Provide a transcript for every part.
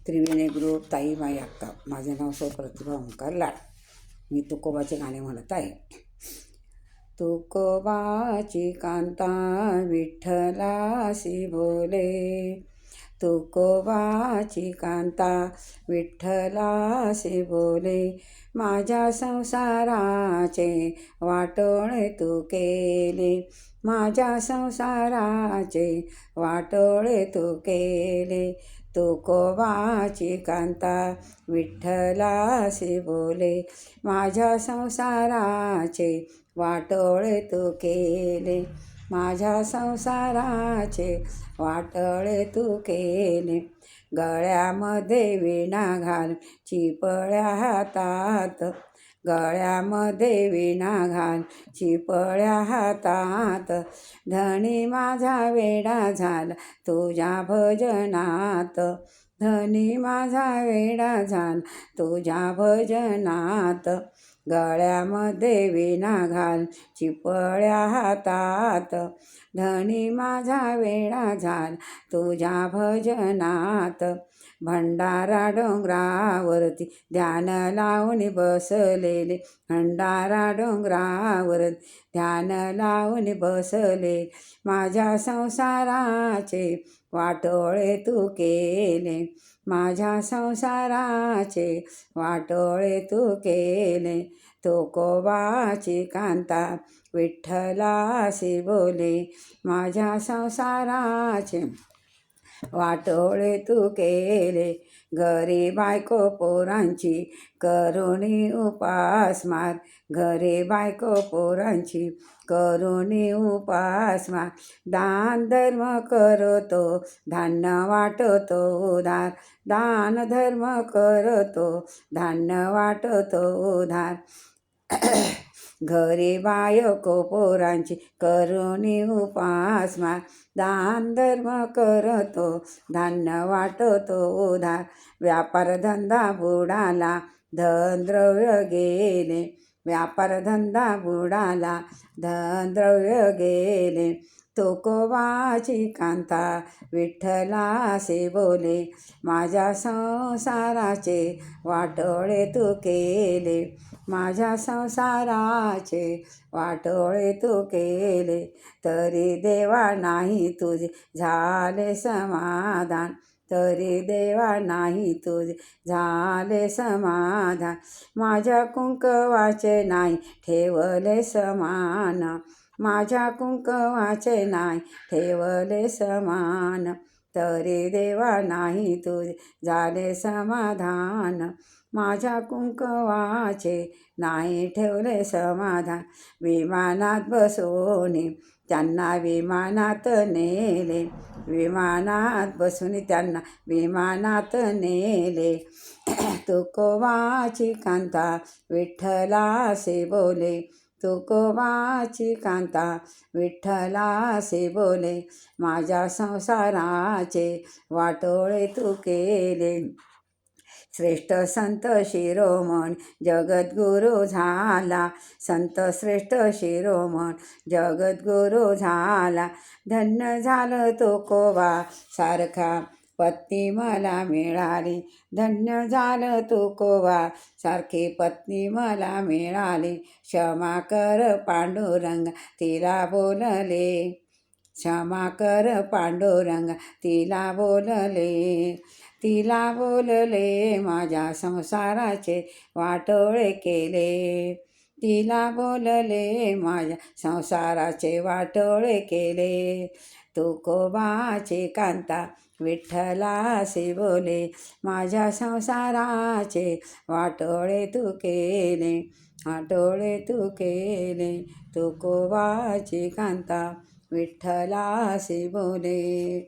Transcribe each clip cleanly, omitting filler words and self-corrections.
त्रिवेणी group ताई माई अक्का. माझे नाव सौ प्रतिभा ओंकार लाड. मी तुकोबाचे गाणे म्हणत आहे. तुकोबाची कांता विठ्ठलासी बोले, तुकोबाची कांता विठ्ठलासी बोले. माझ्या संसाराचे वाटोळे तू केले, माझ्या संसाराचे वाटोळे तू केले. तुकोबाची कांता विठ्ठलासी बोले, माझ्या संसाराचे वाटोळे तू केले, माझ्या संसाराचे वाटोळे तू केले. गळ्यामध्ये विणा घाल चिपळ्या हातात, गळ्यामध्ये विणा घाल चिपळ्या हातात. धनी माझा वेडा झाला तुझ्या भजनात, धनी माझा वेडा झाला तुझ्या भजनात. गळ्यामध्ये विणा घाल चिपळ्या हातात, धनी माझा वेडा झाला तुझ्या भजनात. भंडारा डोंगरावरती ध्यान लावून बसलेले, भंडारा डोंगरावर ध्यान लावून बसले. माझ्या संसाराचे वाटोळे तू केले, माझ्या संसाराचे वाटोळे तू केले. तुकोबाची कांता विठ्ठलासी बोले, माझ्या संसाराचे वाटोळे तू केले. घरी बायको पोरांची करुणी उपास मार, घरी बायको पोरांची करुणी उपास मार. दान धर्म करतो धान्य वाटतो उधार, दान धर्म करतो धान्य वाटतो उधार. घरी बायको पोरांची करुणी उपास मार, दान धर्म करतो धान्य वाटतो उधार. व्यापार धंदा बुडाला धन द्रव्य गेले, व्यापार धंदा बुडाला धन द्रव्य गेले. तुकोबाची कांता विठ्ठलासी बोले, माझ्या संसाराचे वाटोळे तू केले, माझ्या संसाराचे वाटोळे तू केले. तरी देवा नाही तुझे झाले समाधान, तरी देवा नाही तुझे झाले समाधान. माझ्या कुंकवाचे नाही ठेवले समान, माझ्या कुंकवाचे नाही ठेवले समान. तरी देवा नाही तुझे झाले समाधान, माझ्या कुंकवाचे नाही ठेवले समाधान. विमानात बसवून त्यांना विमानात नेले, विमानात बसून त्यांना विमानात नेले. तुकोबाची कांता विठ्ठलासी बोले, तुकोबाची कांता विठ्ठलासी बोले. माझ्या संसाराचे वाटोळे तू केले. श्रेष्ठ संत शिरोमण जगद्गुरु झाला, संत श्रेष्ठ शिरोमण जगद्गुरु झाला. धन्य झालं तुकोबा सारखा पत्नी मला मिळाली, धन्य झालं तुकोबा सारखी पत्नी मला मिळाली. क्षमा कर पांडुरंग तिला बोलले, क्षमा कर पांडुरंग तिला बोलले, तिला बोलले. माझ्या संसाराचे वाटोळे केले, तिला बोलले माझ्या संसाराचे वाटोळे केले. तुकोबाची कांता विठ्ठलासी बोले, माझ्या संसाराचे वाटोळे तू केले, वाटोळे तू केले. तुकोबाची कांता विठ्ठलासी बोले.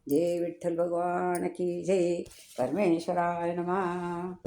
जय विठ्ठल भगवान की जय. परमेश्वराय नमः.